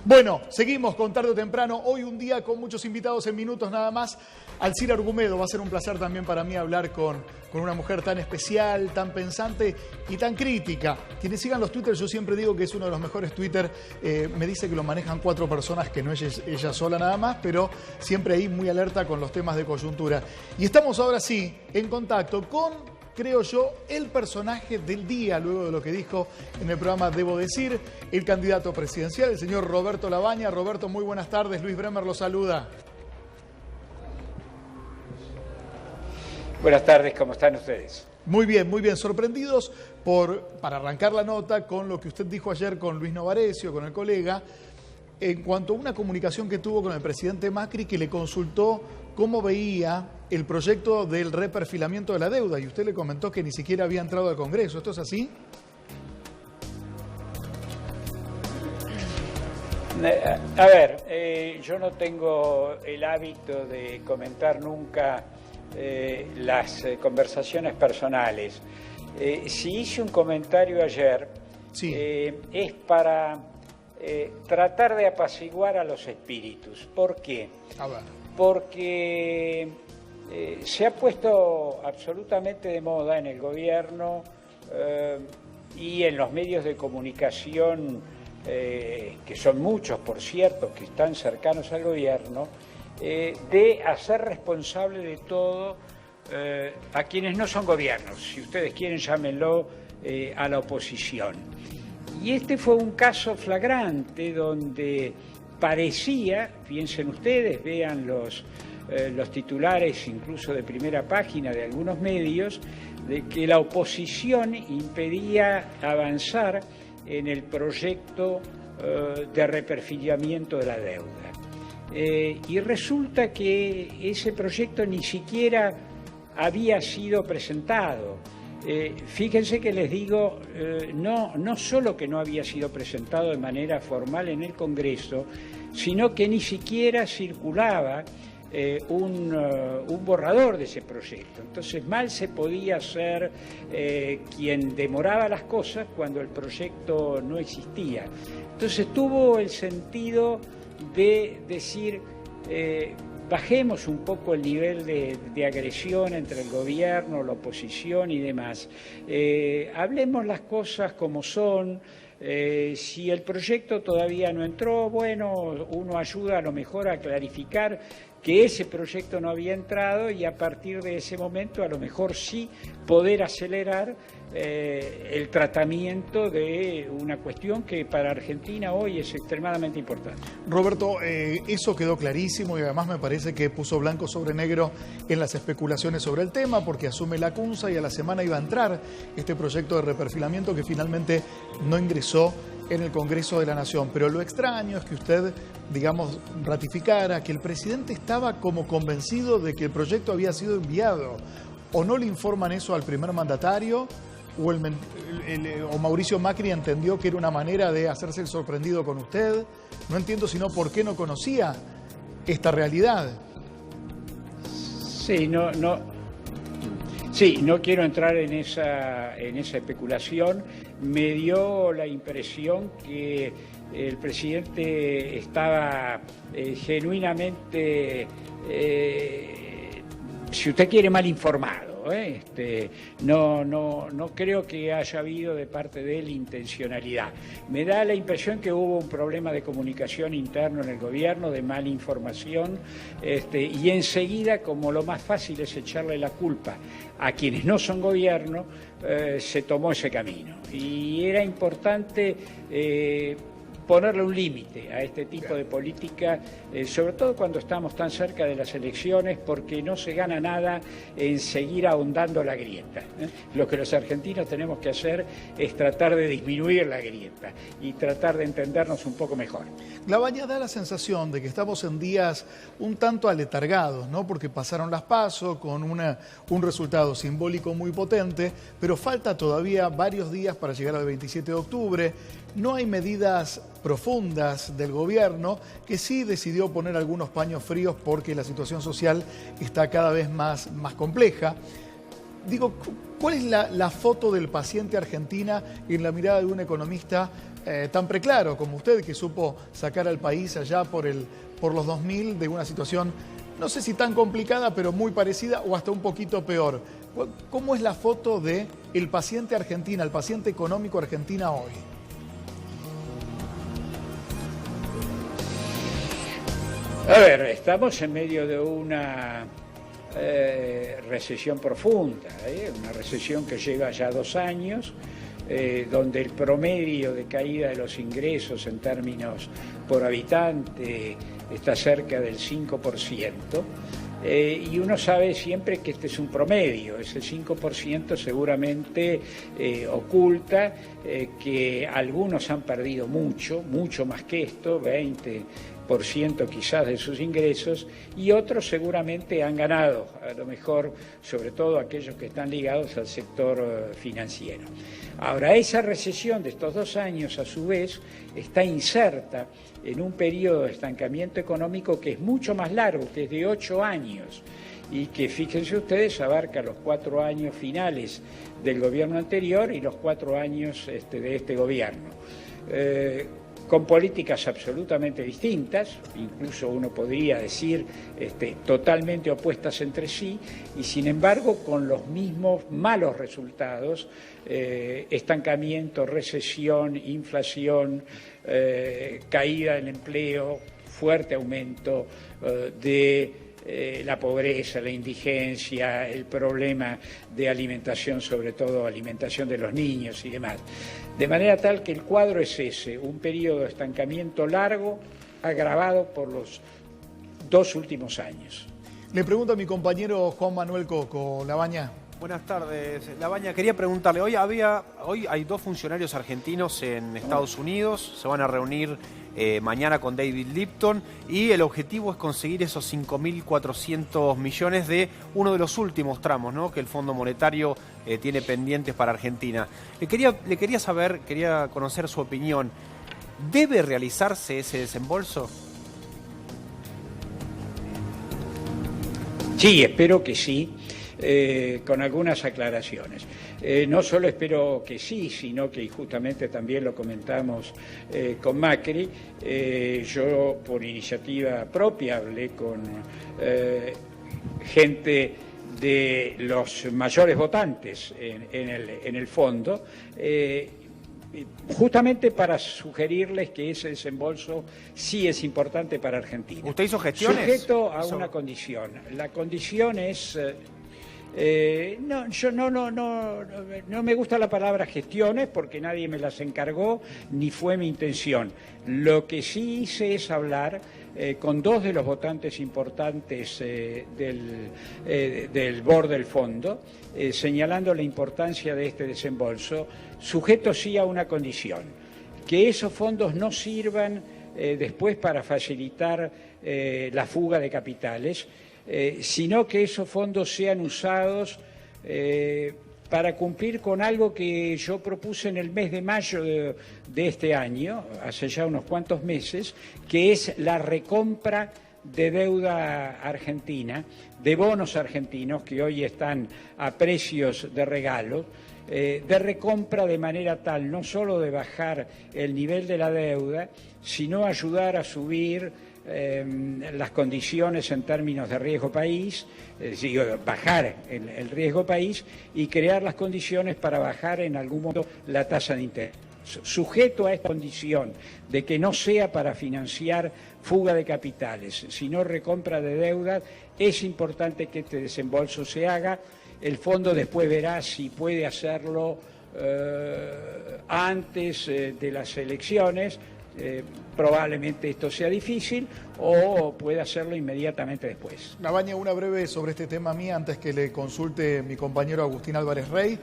Bueno, seguimos con Tarde o Temprano. Hoy un día con muchos invitados en minutos nada más. Alcira Argumedo, va a ser un placer también para mí hablar con una mujer tan especial, tan pensante y tan crítica. Quienes sigan los Twitter, yo siempre digo que es uno de los mejores Twitter. Me dice que lo manejan 4 personas, que no es ella sola nada más, pero siempre ahí muy alerta con los temas de coyuntura. Y estamos ahora sí en contacto con, creo yo, el personaje del día, luego de lo que dijo en el programa Debo Decir, el candidato presidencial, el señor Roberto Labaña. Roberto, muy buenas tardes. Luis Bremer lo saluda. Buenas tardes, ¿cómo están ustedes? Muy bien, muy bien. Sorprendidos para arrancar la nota con lo que usted dijo ayer con Luis Novarecio, con el colega, en cuanto a una comunicación que tuvo con el presidente Macri, que le consultó cómo veía el proyecto del reperfilamiento de la deuda, y usted le comentó que ni siquiera había entrado al Congreso. ¿Esto es así? A ver, yo no tengo el hábito de comentar nunca las conversaciones personales. Si hice un comentario ayer, sí, es para tratar de apaciguar a los espíritus. ¿Por qué? A ver. Porque se ha puesto absolutamente de moda en el gobierno y en los medios de comunicación, que son muchos, por cierto, que están cercanos al gobierno, de hacer responsable de todo a quienes no son gobiernos. Si ustedes quieren, llámenlo a la oposición. Y este fue un caso flagrante donde parecía, piensen ustedes, vean los titulares incluso de primera página de algunos medios, de que la oposición impedía avanzar en el proyecto de reperfilamiento de la deuda. Y resulta que ese proyecto ni siquiera había sido presentado. Fíjense que les digo, no solo que no había sido presentado de manera formal en el Congreso, sino que ni siquiera circulaba un borrador de ese proyecto. Entonces mal se podía ser quien demoraba las cosas cuando el proyecto no existía. Entonces tuvo el sentido de decir, bajemos un poco el nivel de agresión entre el gobierno, la oposición y demás. Hablemos las cosas como son. Si el proyecto todavía no entró, bueno, uno ayuda a lo mejor a clarificar que ese proyecto no había entrado y a partir de ese momento a lo mejor sí poder acelerar el tratamiento de una cuestión que para Argentina hoy es extremadamente importante. Roberto, eso quedó clarísimo y además me parece que puso blanco sobre negro en las especulaciones sobre el tema, porque asume la CUNSA y a la semana iba a entrar este proyecto de reperfilamiento que finalmente no ingresó en el Congreso de la Nación. Pero lo extraño es que usted, digamos, ratificara que el presidente estaba como convencido de que el proyecto había sido enviado. ¿O no le informan eso al primer mandatario? ¿O Mauricio Macri entendió que era una manera de hacerse el sorprendido con usted? No entiendo sino por qué no conocía esta realidad. Sí, no quiero entrar en esa especulación. Me dio la impresión que el presidente estaba genuinamente, si usted quiere, mal informado. No creo que haya habido de parte de él intencionalidad. Me da la impresión que hubo un problema de comunicación interno en el gobierno, de mala información, y enseguida, como lo más fácil es echarle la culpa a quienes no son gobierno, se tomó ese camino. Y era importante ponerle un límite a este tipo de política, sobre todo cuando estamos tan cerca de las elecciones, porque no se gana nada en seguir ahondando la grieta. Lo que los argentinos tenemos que hacer es tratar de disminuir la grieta y tratar de entendernos un poco mejor. Labaña, da la sensación de que estamos en días un tanto aletargados, ¿no? Porque pasaron las PASO con un resultado simbólico muy potente, pero falta todavía varios días para llegar al 27 de octubre. No hay medidas profundas del gobierno, que sí decidió poner algunos paños fríos porque la situación social está cada vez más compleja. Digo, ¿cuál es la foto del paciente argentina en la mirada de un economista tan preclaro como usted, que supo sacar al país allá por los 2000 de una situación, no sé si tan complicada, pero muy parecida o hasta un poquito peor. ¿Cómo es la foto del paciente argentina, el paciente económico argentina hoy? A ver, estamos en medio de una recesión profunda, una recesión que lleva ya 2 años, donde el promedio de caída de los ingresos en términos por habitante está cerca del 5%, y uno sabe siempre que este es un promedio. Ese 5% seguramente oculta que algunos han perdido mucho más que esto, 20% quizás de sus ingresos, y otros seguramente han ganado, a lo mejor sobre todo aquellos que están ligados al sector financiero. Ahora, esa recesión de estos 2 años, a su vez, está inserta en un periodo de estancamiento económico que es mucho más largo, que es de 8 años, y que, fíjense ustedes, abarca los 4 años finales del gobierno anterior y los 4 años de este gobierno. Con políticas absolutamente distintas, incluso uno podría decir totalmente opuestas entre sí, y sin embargo con los mismos malos resultados: estancamiento, recesión, inflación, caída del empleo, fuerte aumento de la pobreza, la indigencia, el problema de alimentación, sobre todo alimentación de los niños y demás. De manera tal que el cuadro es ese, un periodo de estancamiento largo, agravado por los 2 últimos años. Le pregunto a mi compañero Juan Manuel Coco. Labaña. Buenas tardes, Labaña. Quería preguntarle, hoy hay 2 funcionarios argentinos en Estados Unidos, se van a reunir mañana con David Lipton, y el objetivo es conseguir esos 5.400 millones de uno de los últimos tramos, ¿no?, que el Fondo Monetario tiene pendientes para Argentina. Quería conocer su opinión. ¿Debe realizarse ese desembolso? Sí, espero que sí. Con algunas aclaraciones. No solo espero que sí, sino que justamente también lo comentamos con Macri. Yo, por iniciativa propia, hablé con gente de los mayores votantes en el fondo, justamente para sugerirles que ese desembolso sí es importante para Argentina. ¿Usted hizo gestiones? Sujeto a una condición. La condición es... no me gusta la palabra gestiones, porque nadie me las encargó ni fue mi intención. Lo que sí hice es hablar con 2 de los votantes importantes del board del fondo, señalando la importancia de este desembolso, sujeto sí a una condición: que esos fondos no sirvan después para facilitar la fuga de capitales, sino que esos fondos sean usados para cumplir con algo que yo propuse en el mes de mayo de este año, hace ya unos cuantos meses, que es la recompra de deuda argentina, de bonos argentinos que hoy están a precios de regalo, de recompra, de manera tal no solo de bajar el nivel de la deuda, sino ayudar a subir las condiciones en términos de riesgo país, es decir, bajar el riesgo país y crear las condiciones para bajar en algún modo la tasa de interés. Sujeto a esta condición de que no sea para financiar fuga de capitales, sino recompra de deuda, es importante que este desembolso se haga. El fondo después verá si puede hacerlo antes de las elecciones. Probablemente esto sea difícil, o puede hacerlo inmediatamente después. Labaña, una breve sobre este tema mía antes que le consulte mi compañero Agustín Álvarez Rey.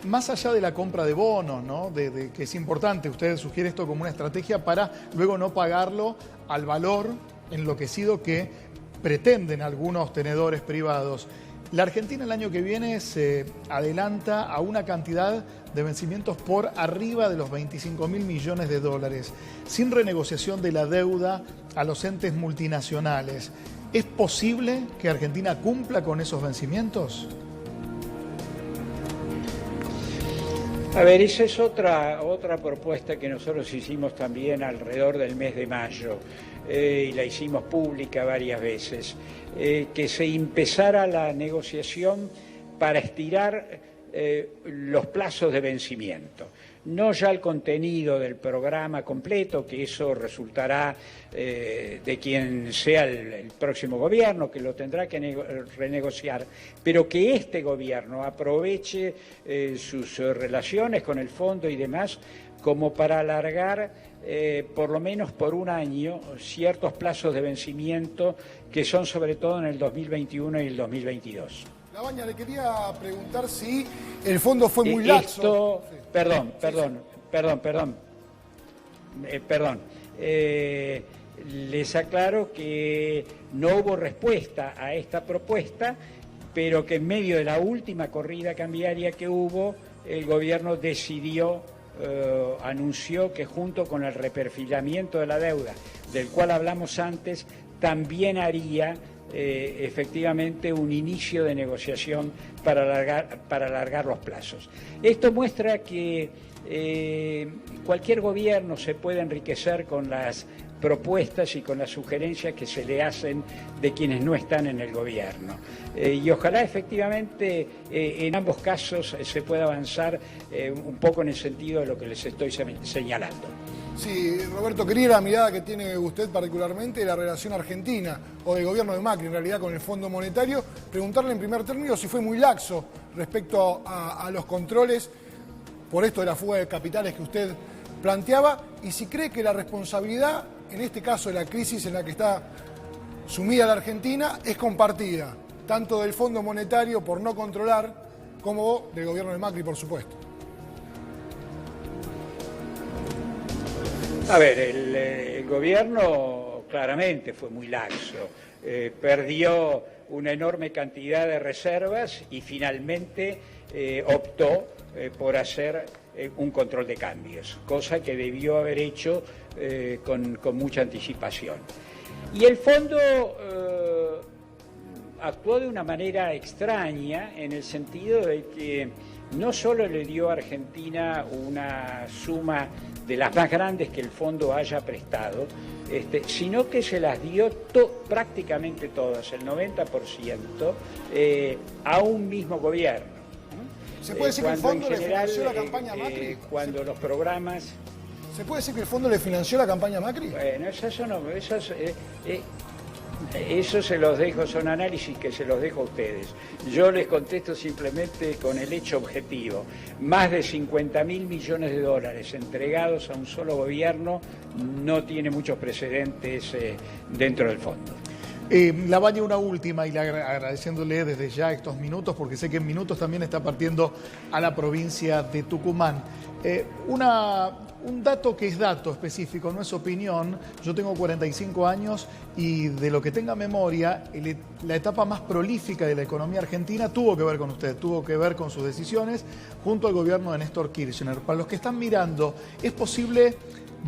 Más allá de la compra de bonos, ¿no?, que es importante, usted sugiere esto como una estrategia para luego no pagarlo al valor enloquecido que pretenden algunos tenedores privados. La Argentina el año que viene se adelanta a una cantidad de vencimientos por arriba de los 25.000 millones de dólares, sin renegociación de la deuda a los entes multinacionales. ¿Es posible que Argentina cumpla con esos vencimientos? A ver, esa es otra propuesta que nosotros hicimos también alrededor del mes de mayo, y la hicimos pública varias veces, que se empezara la negociación para estirar los plazos de vencimiento. No ya el contenido del programa completo, que eso resultará de quien sea el próximo gobierno, que lo tendrá que renegociar, pero que este gobierno aproveche sus relaciones con el fondo y demás como para alargar por lo menos por un año ciertos plazos de vencimiento que son sobre todo en el 2021 y el 2022. Labaña, le quería preguntar si el fondo fue muy laxo. Perdón. Les aclaro que no hubo respuesta a esta propuesta, pero que en medio de la última corrida cambiaria que hubo, el gobierno decidió, anunció que junto con el reperfilamiento de la deuda, del cual hablamos antes, también haría efectivamente un inicio de negociación para alargar los plazos. Esto muestra que cualquier gobierno se puede enriquecer con las propuestas y con las sugerencias que se le hacen de quienes no están en el gobierno. Y ojalá efectivamente en ambos casos se pueda avanzar un poco en el sentido de lo que les estoy señalando. Sí, Roberto, quería la mirada que tiene usted particularmente de la relación argentina o del gobierno de Macri en realidad con el Fondo Monetario. Preguntarle en primer término si fue muy laxo respecto a los controles por esto de la fuga de capitales que usted planteaba y si cree que la responsabilidad, en este caso de la crisis en la que está sumida la Argentina, es compartida, tanto del Fondo Monetario por no controlar como del gobierno de Macri, por supuesto. A ver, el gobierno claramente fue muy laxo, perdió una enorme cantidad de reservas y finalmente optó por hacer un control de cambios, cosa que debió haber hecho con mucha anticipación. Y el fondo actuó de una manera extraña en el sentido de que no solo le dio a Argentina una suma de las más grandes que el fondo haya prestado, sino que se las dio prácticamente todas, el 90%, a un mismo gobierno. ¿Se puede decir que el fondo le financió la campaña Macri? Cuando los programas... ¿Se puede decir que el fondo le financió la campaña Macri? Bueno, eso se los dejo, son análisis que se los dejo a ustedes. Yo les contesto simplemente con el hecho objetivo. Más de 50.000 millones de dólares entregados a un solo gobierno no tiene muchos precedentes dentro del fondo. Labaña, una última, y agradeciéndole desde ya estos minutos, porque sé que en minutos también está partiendo a la provincia de Tucumán. Un dato que es dato específico, no es opinión. Yo tengo 45 años y de lo que tenga memoria, la etapa más prolífica de la economía argentina tuvo que ver con usted, tuvo que ver con sus decisiones junto al gobierno de Néstor Kirchner. Para los que están mirando, ¿es posible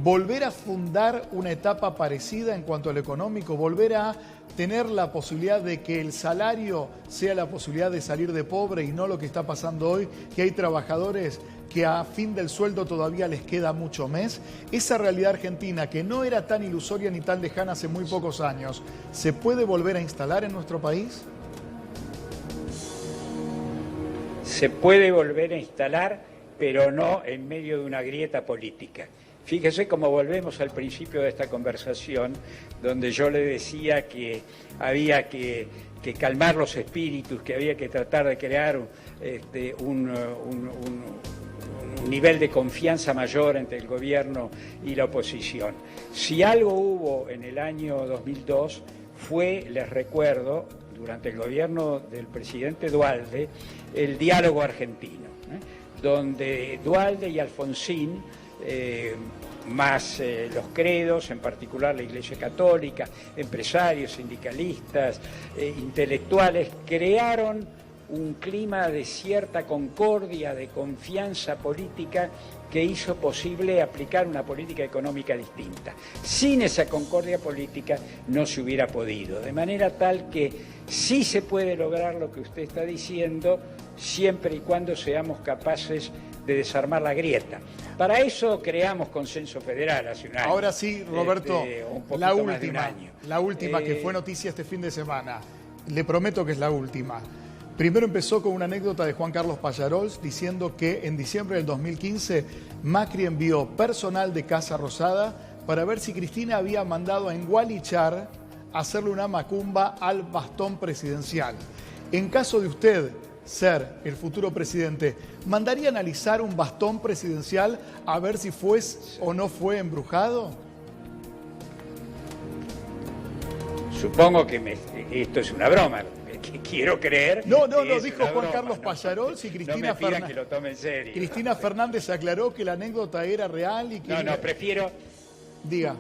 volver a fundar una etapa parecida en cuanto a lo económico, volver a tener la posibilidad de que el salario sea la posibilidad de salir de pobre y no lo que está pasando hoy, que hay trabajadores que a fin del sueldo todavía les queda mucho mes? Esa realidad argentina, que no era tan ilusoria ni tan lejana hace muy pocos años, ¿se puede volver a instalar en nuestro país? Se puede volver a instalar, pero no en medio de una grieta política. Fíjese cómo volvemos al principio de esta conversación, donde yo le decía que había que calmar los espíritus, que había que tratar de crear un nivel de confianza mayor entre el gobierno y la oposición. Si algo hubo en el año 2002 fue, les recuerdo, durante el gobierno del presidente Duhalde, el diálogo argentino, donde Duhalde y Alfonsín, más los credos, en particular la Iglesia Católica, empresarios, sindicalistas, intelectuales, crearon un clima de cierta concordia, de confianza política que hizo posible aplicar una política económica distinta. Sin esa concordia política no se hubiera podido, de manera tal que sí se puede lograr lo que usted está diciendo, siempre y cuando seamos capaces desarmar la grieta. Para eso creamos Consenso Federal hace un año. Ahora sí, Roberto, un poquito la más de un año. última que fue noticia este fin de semana. Le prometo que es la última. Primero empezó con una anécdota de Juan Carlos Pallarols diciendo que en diciembre del 2015 Macri envió personal de Casa Rosada para ver si Cristina había mandado a engualichar hacerle una macumba al bastón presidencial. En caso de usted ser el futuro presidente, ¿mandaría a analizar un bastón presidencial a ver si fue o no fue embrujado? Supongo que esto es una broma, que quiero creer. No, que es dijo una Juan broma, Carlos ¿no? Pallarols y Cristina No me pidan que lo tome en serio. Cristina Fernández aclaró que la anécdota era real y que... No, prefiero... Diga.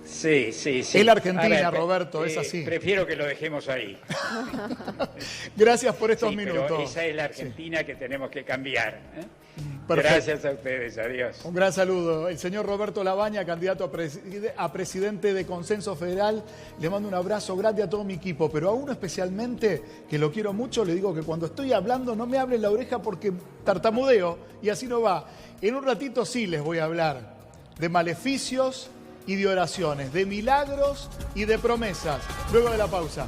Sí. Es la Argentina, Roberto, es así. Prefiero que lo dejemos ahí. Gracias por estos Sí, minutos. pero esa es la Argentina que tenemos que cambiar. Perfecto. Gracias a ustedes, adiós. Un gran saludo. El señor Roberto Labaña, candidato a presidente de Consenso Federal. Le mando un abrazo grande a todo mi equipo, pero a uno especialmente, que lo quiero mucho, le digo que cuando estoy hablando no me hable en la oreja porque tartamudeo y así no va. En un ratito sí les voy a hablar de maleficios y de oraciones, de milagros y de promesas. Luego de la pausa.